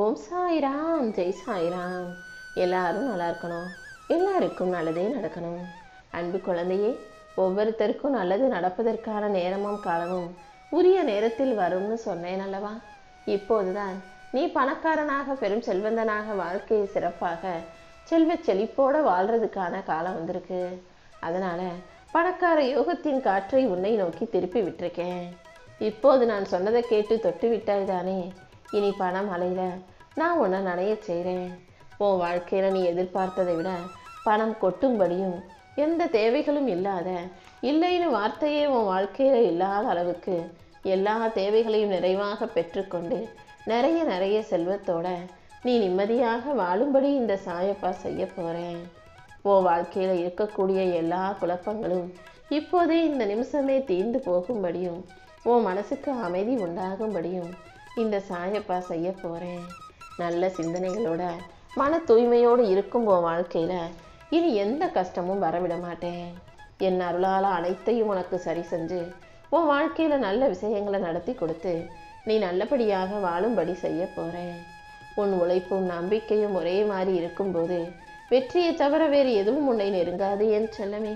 ஓம் சாய்ராம், ஜெய் சாய்ராம். எல்லாரும் நல்லா இருக்கணும், எல்லாருக்கும் நல்லதே நடக்கணும். அன்பு குழந்தையே, ஒவ்வொருத்தருக்கும் நல்லது நடப்பதற்கான நேரமும் காலமும் உரிய நேரத்தில் வரும்னு சொன்னேன் அல்லவா? இப்போதுதான் நீ பணக்காரனாக பெரும் செல்வந்தனாக வாழ்க்கையை சிறப்பாக செல்வ செழிப்போட வாழ்றதுக்கான காலம் வந்திருக்கு. அதனால பணக்கார யோகத்தின் காற்றை உன்னை நோக்கி திருப்பி விட்டிருக்கேன். இப்போது நான் சொன்னதை கேட்டு தொட்டு விட்டாய் தானே? இனி பணம் அலையில நான் உன்னை நனைய செய்கிறேன். உன் வாழ்க்கையில நீ எதிர்பார்த்ததை விட பணம் கொட்டும்படியும் எந்த தேவைகளும் இல்லாத, இல்லைன்னு வார்த்தையே உன் வாழ்க்கையில இல்லாத அளவுக்கு எல்லா தேவைகளையும் நிறைவாக பெற்றுக்கொண்டு நிறைய நிறைய செல்வத்தோட நீ நிம்மதியாக வாழும்படி இந்த சாயப்பா செய்ய போறேன். உன் வாழ்க்கையில இருக்கக்கூடிய எல்லா குழப்பங்களும் இப்போதே இந்த நிமிஷமே தீர்ந்து போகும்படியும் உன் மனசுக்கு அமைதி உண்டாகும்படியும் இந்த சாயப்பா செய்ய போறேன். நல்ல சிந்தனைகளோட மன தூய்மையோடு இருக்கும் உன் வாழ்க்கையில இனி எந்த கஷ்டமும் வரவிட மாட்டேன். என் அருளால அனைத்தையும் உனக்கு சரி செஞ்சு உன் வாழ்க்கையில நல்ல விஷயங்களை நடத்தி கொடுத்து நீ நல்லபடியாக வாழும்படி செய்ய போறேன். உன் உழைப்பும் நம்பிக்கையும் ஒரே மாதிரி இருக்கும்போது வெற்றியை தவிர வேறு எதுவும் உன்னை நெருங்காது என் செல்லமே.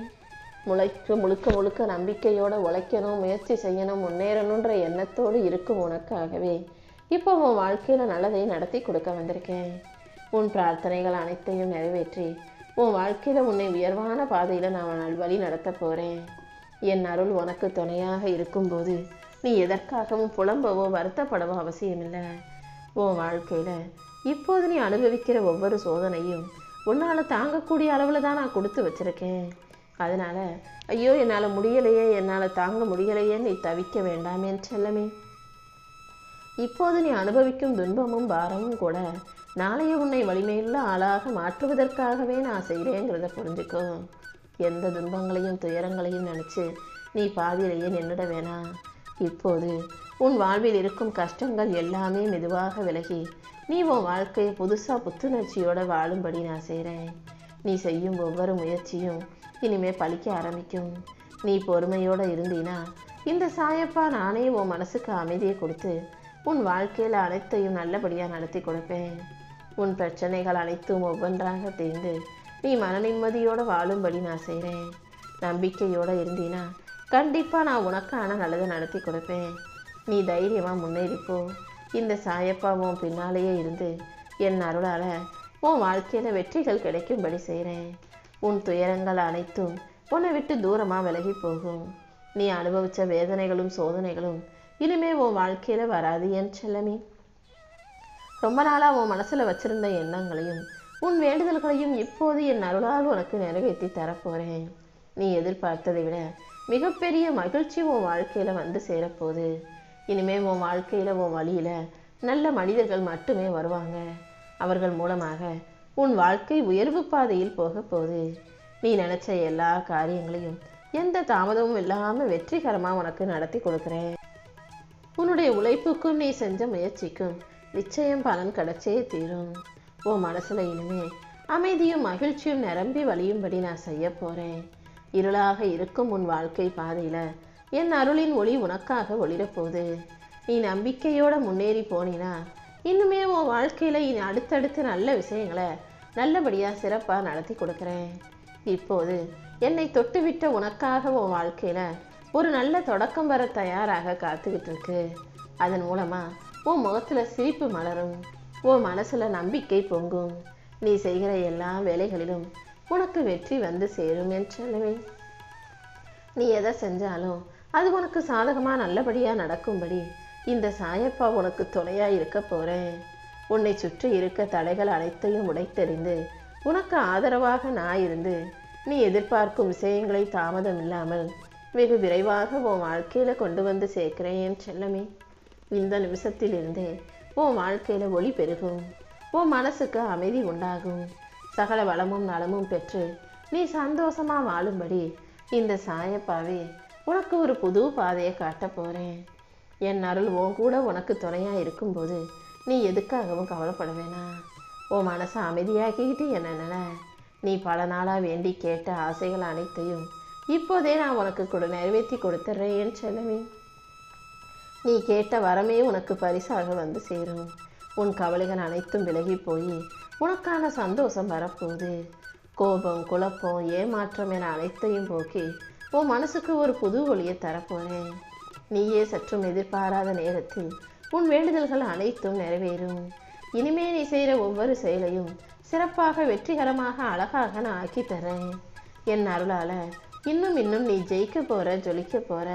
முழுக்க முழுக்க நம்பிக்கையோட உழைக்கணும், முயற்சி செய்யணும், முன்னேறணுன்ற எண்ணத்தோடு இருக்கும் உனக்காகவே இப்போ உன் வாழ்க்கையில நல்லதை நடத்தி கொடுக்க வந்திருக்கேன். உன் பிரார்த்தனைகள் அனைத்தையும் நிறைவேற்றி உன் வாழ்க்கையில உன்னை உயர்வான பாதையில நான் வழி நடத்த போறேன். என் அருள் உனக்கு துணையாக இருக்கும்போது நீ எதற்காகவும் புலம்பவோ வருத்தப்படவோ அவசியமில்லை. உன் வாழ்க்கையில இப்போது நீ அனுபவிக்கிற ஒவ்வொரு சோதனையும் உன்னால தாங்கக்கூடிய அளவுல தான் நான் கொடுத்து வச்சிருக்கேன். அதனால ஐயோ என்னால் முடியலையே, என்னால் தாங்க முடியலையே நீ தவிக்க வேண்டாம் என் செல்லமே. இப்போது நீ அனுபவிக்கும் துன்பமும் பாரமும் கூட நாளைய உன்னை வலிமையுள்ள ஆளாக மாற்றுவதற்காகவே நான் செய்கிறேங்கிறத புரிஞ்சுக்கோ. எந்த துன்பங்களையும் துயரங்களையும் நினச்சி நீ பாதியிலேயே நின்றுட வேணாம். இப்போது உன் வாழ்வில் இருக்கும் கஷ்டங்கள் எல்லாமே மெதுவாக விலகி நீ உன் வாழ்க்கையை புதுசாக புத்துணர்ச்சியோடு வாழும்படி நான் செய்கிறேன். நீ செய்யும் ஒவ்வொரு முயற்சியும் இனிமே பழிக்க ஆரம்பிக்கும். நீ பொறுமையோடு இருந்தீனா இந்த சாயப்பா நானே உன் மனசுக்கு அமைதியை கொடுத்து உன் வாழ்க்கையில் அனைத்தையும் நல்லபடியாக நடத்தி கொடுப்பேன். உன் பிரச்சனைகள் அனைத்தும் ஒவ்வொன்றாக தீர்ந்து நீ மன நிம்மதியோடு வாழும்படி நான் செய்கிறேன். நம்பிக்கையோடு இருந்தீனா கண்டிப்பாக நான் உனக்கான நல்லதை நடத்தி கொடுப்பேன். நீ தைரியமாக முன்னேறிப்போ. இந்த சாயப்பா உன் பின்னாலேயே இருந்து என் அருளால் உன் வாழ்க்கையில் வெற்றிகள் கிடைக்கும்படி செய்கிறேன். உன் துயரங்கள் அனைத்தும் உன்னை விட்டு தூரமாக விலகி போகும். நீ அனுபவித்த வேதனைகளும் சோதனைகளும் இனிமே உன் வாழ்க்கையில வராது என் செல்லமே. ரொம்ப நாளாக உன் மனசில் வச்சிருந்த எண்ணங்களையும் உன் வேண்டுதல்களையும் இப்போது என் அருளால் உனக்கு நிறைவேற்றி தரப்போகிறேன். நீ எதிர்பார்த்ததை விட மிகப்பெரிய மகிழ்ச்சி உன் வாழ்க்கையில் வந்து சேரப்போகுது. இனிமே உன் வாழ்க்கையில் உன் வழியில் நல்ல மனிதர்கள் மட்டுமே வருவாங்க. அவர்கள் மூலமாக உன் வாழ்க்கை உயர்வு பாதையில் போக போகுது. நீ நினச்ச எல்லா காரியங்களையும் எந்த தாமதமும் இல்லாமல் வெற்றிகரமாக உனக்கு நடத்தி கொடுக்குறேன். உன்னுடைய உழைப்புக்கும் நீ செஞ்ச முயற்சிக்கும் நிச்சயம் பலன் கிடைச்சே தீரும். உன் மனசில் இனிமே அமைதியும் மகிழ்ச்சியும் நிரம்பி வழியும்படி நான் செய்ய போகிறேன். இருளாக இருக்கும் உன் வாழ்க்கை பாதையில் என் அருளின் ஒளி உனக்காக ஒளிரப்போகுது. நீ நம்பிக்கையோடு முன்னேறி போனினா இன்னுமே உன் வாழ்க்கையில் இனி அடுத்தடுத்து நல்ல விஷயங்களை நல்லபடியாக சிறப்பாக நடத்தி கொடுக்குறேன். இப்போது என்னை தொட்டுவிட்ட உனக்காக உன் வாழ்க்கையில் ஒரு நல்ல தொடக்கம் வர தயாராக காத்துக்கிட்டு இருக்கு. அதன் மூலமாக உன் முகத்தில் சிரிப்பு மலரும், உன் மனசில் நம்பிக்கை பொங்கும். நீ செய்கிற எல்லா வேலைகளிலும் உனக்கு வெற்றி வந்து சேரும் என் செல்லவே. நீ எதை செஞ்சாலும் அது உனக்கு சாதகமாக நல்லபடியாக நடக்கும்படி இந்த சாயப்பா உனக்கு துணையாக இருக்க போகிறேன். உன்னை சுற்றி இருக்க தடைகள் அனைத்தையும் உடைத்தெறிந்து உனக்கு ஆதரவாக நான் இருந்து நீ எதிர்பார்க்கும் விஷயங்களை தாமதம் இல்லாமல் வெகு விரைவாக உன் வாழ்க்கையில் கொண்டு வந்து சேர்க்கிறேன் என் செல்லமே. இந்த நிமிஷத்திலிருந்தே உன் வாழ்க்கையில் ஒளி பெருகும், உன் மனசுக்கு அமைதி உண்டாகும். சகல வளமும் நலமும் பெற்று நீ சந்தோஷமாக வாழும்படி இந்த சாயப்பாவே உனக்கு ஒரு புது பாதையை காட்ட போகிறேன். என் அருள் உன் கூட உனக்கு துணையாக இருக்கும்போது நீ எதுக்காகவும் கவலைப்பட வேணாம். உன் மனசை அமைதியாக்கிக்கிட்டு என்ன நீ பல நாளாக வேண்டி கேட்ட ஆசைகள் அனைத்தையும் இப்போதே நான் உனக்கு நிறைவேற்றி கொடுத்துட்றேன் என் செல்லமே. நீ கேட்ட வரமே உனக்கு பரிசாக வந்து சேரும். உன் கவலைகள் அனைத்தும் விலகி போய் உனக்கான சந்தோஷம் வரப்போகுது. கோபம், குழப்பம், ஏமாற்றம் என அனைத்தையும் போக்கி உன் மனசுக்கு ஒரு புது ஒளியை தரப்போறேன். நீயே சற்றும் எதிர்பாராத நேரத்தில் உன் வேண்டுதல்கள் அனைத்தும் நிறைவேறும். இனிமே நீ செய்கிற ஒவ்வொரு செயலையும் சிறப்பாக, வெற்றிகரமாக, அழகாக நான் ஆக்கி தரேன். என் அருளால இன்னும் இன்னும் நீ ஜெயிக்க போற, ஜொலிக்க போற.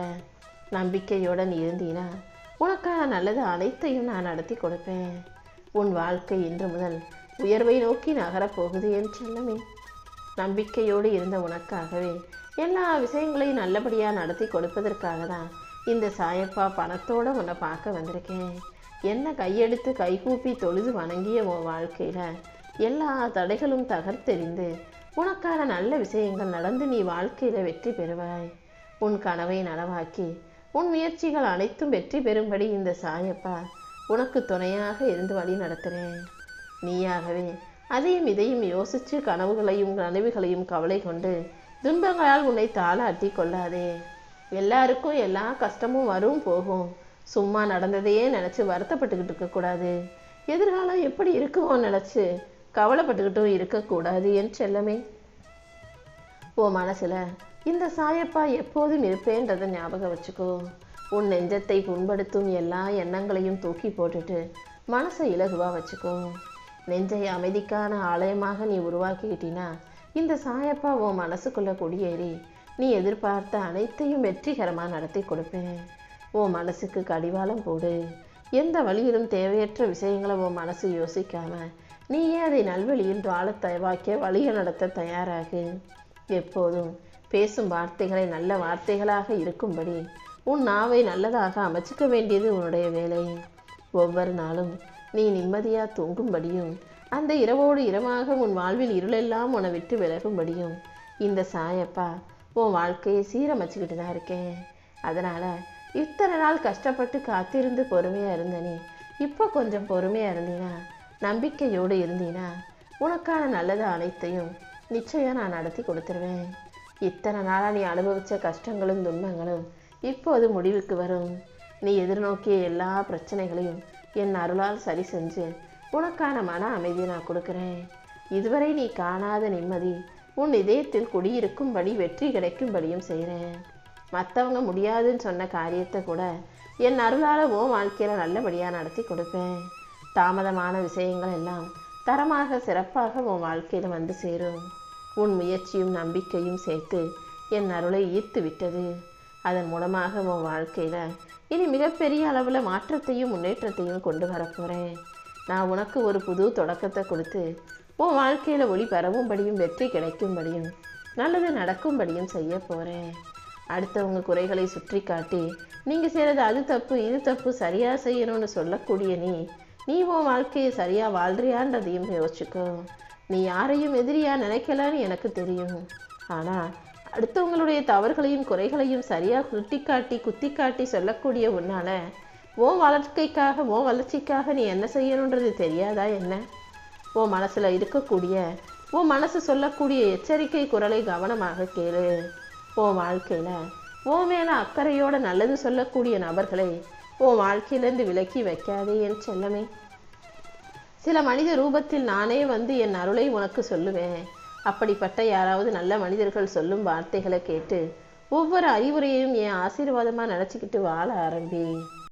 நம்பிக்கையோட நீ இருந்தீனா உனக்கான நல்லது அனைத்தையும் நான் நடத்தி கொடுப்பேன். உன் வாழ்க்கை இன்று முதல் உயர்வை நோக்கி நகரப்போகுது என் செல்லமே. நம்பிக்கையோடு இருந்த உனக்காகவே எல்லா விஷயங்களையும் நல்லபடியாக நடத்தி கொடுப்பதற்காக தான் இந்த சாயப்பா பணத்தோடு உன்னை பார்க்க வந்திருக்கேன். என்ன கையெடுத்து கைகூப்பி தொழுது வணங்கிய உன் வாழ்க்கையில் எல்லா தடைகளும் தகர்த்தெறிந்து உனக்கான நல்ல விஷயங்கள் நடந்து நீ வாழ்க்கையில் வெற்றி பெறுவாய். உன் கனவை நனவாக்கி உன் முயற்சிகள் அனைத்தும் வெற்றி பெறும்படி இந்த சாயப்பா உனக்கு துணையாக இருந்து வழி நடத்துகிறேன். நீயாகவே அதையும் இதையும் யோசித்து கனவுகளையும் கனவுகளையும் கவலை கொண்டு துன்பங்களால் உன்னை தாளாட்டி கொள்ளாதே. எல்லாருக்கும் எல்லா கஷ்டமும் வரும் போகும். சும்மா நடந்ததையே நினச்சி வருத்தப்பட்டுக்கிட்டு இருக்கக்கூடாது. எதிர்காலம் எப்படி இருக்குமோ நினச்சி கவலைப்பட்டுக்கிட்டும் இருக்கக்கூடாது என் செல்லமே. உன் மனசில் இந்த சாயப்பா எப்போதும் இருப்பேன்றதை ஞாபகம் வச்சுக்கோ. உன் நெஞ்சத்தை புண்படுத்தும் எல்லா எண்ணங்களையும் தூக்கி போட்டுட்டு மனசை இலகுவாக வச்சுக்கோ. நெஞ்சை அமைதிக்கான ஆலயமாக நீ உருவாக்கிக்கிட்டினா இந்த சாயப்பா உன் மனசுக்குள்ளே குடியேறி நீ எதிர்பார்த்த அனைத்தையும் வெற்றிகரமாக நடத்தி கொடுப்பேன். உன் மனசுக்கு கடிவாளம் போடு. எந்த வழியிலும் தேவையற்ற விஷயங்களை உன் மனசு யோசிக்காம நீயே அதை நல்வழியில் வாழ வழியை நடத்த தயாராகு. எப்போதும் பேசும் வார்த்தைகளை நல்ல வார்த்தைகளாக இருக்கும்படி உன் நாவை நல்லதாக அமைச்சிக்க வேண்டியது உன்னுடைய வேலை. ஒவ்வொரு நாளும் நீ நிம்மதியாக தூங்கும்படியும் அந்த இரவோடு இரவாக உன் வாழ்வில் இருளெல்லாம் உன்னை விட்டு விலகும்படியும் இந்த சாயப்பா உன் வாழ்க்கையை சீரமைச்சிக்கிட்டு தான் இருக்கேன். அதனால் இத்தனை நாள் கஷ்டப்பட்டு காத்திருந்து பொறுமையாக இருந்த நீ இப்போ கொஞ்சம் பொறுமையாக இருந்தீனா, நம்பிக்கையோடு இருந்தீனா உனக்கான நல்லது அனைத்தையும் நிச்சயம் நான் நடத்தி கொடுத்துருவேன். இத்தனை நாளாக நீ அனுபவித்த கஷ்டங்களும் துன்பங்களும் இப்போது முடிவுக்கு வரும். நீ எதிர்நோக்கிய எல்லா பிரச்சனைகளையும் என் அருளால் சரி செஞ்சு உனக்கான மன அமைதியை நான் கொடுக்குறேன். இதுவரை நீ காணாத நிம்மதி உன் இதயத்தில் குடியிருக்கும்படி வெற்றி கிடைக்கும்படியும் செய்கிறேன். மற்றவங்க முடியாதுன்னு சொன்ன காரியத்தை கூட என் அருளால் உன் வாழ்க்கையில் நல்லபடியாக நடத்தி கொடுப்பேன். தாமதமான விஷயங்கள் எல்லாம் தரமாக சிறப்பாக உன் வாழ்க்கையில் வந்து சேரும். உன் முயற்சியும் நம்பிக்கையும் சேர்த்து என் அருளை ஈர்த்து விட்டது. அதன் மூலமாக உன் வாழ்க்கையில் இனி மிகப்பெரிய அளவில் மாற்றத்தையும் முன்னேற்றத்தையும் கொண்டு வரப்போகிறேன். நான் உனக்கு ஒரு புது தொடக்கத்தை கொடுத்து உன் வாழ்க்கையில் ஒளி பரவும்படியும் வெற்றி கிடைக்கும்படியும் நல்லது நடக்கும்படியும் செய்ய போகிறேன். அடுத்தவங்க குறைகளை சுற்றி காட்டி நீங்கள் செய்கிறது அது தப்பு இது தப்பு சரியாக செய்யணும்னு சொல்லக்கூடிய நீ உன் வாழ்க்கையை சரியாக வாழ்றியான்றதையும் யோசிச்சுக்கோ. நீ யாரையும் எதிரியாக நினைக்கலன்னு எனக்கு தெரியும். ஆனால் அடுத்தவங்களுடைய தவறுகளையும் குறைகளையும் சரியாக குத்தி காட்டி சொல்லக்கூடிய உன்னால் உன் வாழ்க்கைக்காக உன் வளர்ச்சிக்காக நீ என்ன செய்யணுன்றது தெரியாதா என்ன? உன் மனசில் இருக்கக்கூடிய உன் மனசு சொல்லக்கூடிய எச்சரிக்கை குரலை கவனமாக கேளு. உன் வாழ்க்கையில் உன் மேலே அக்கறையோட நல்லது சொல்லக்கூடிய நபர்களை உன் வாழ்க்கையிலேருந்து விலக்கி வைக்காதே என் செல்லமே. சில மனித ரூபத்தில் நானே வந்து என் அருளை உனக்கு சொல்லுவேன். அப்படிப்பட்ட யாராவது நல்ல மனிதர்கள் சொல்லும் வார்த்தைகளை கேட்டு ஒவ்வொரு அறிவுரையையும் என் ஆசீர்வாதமாக நினச்சிக்கிட்டு வாழ ஆரம்பி.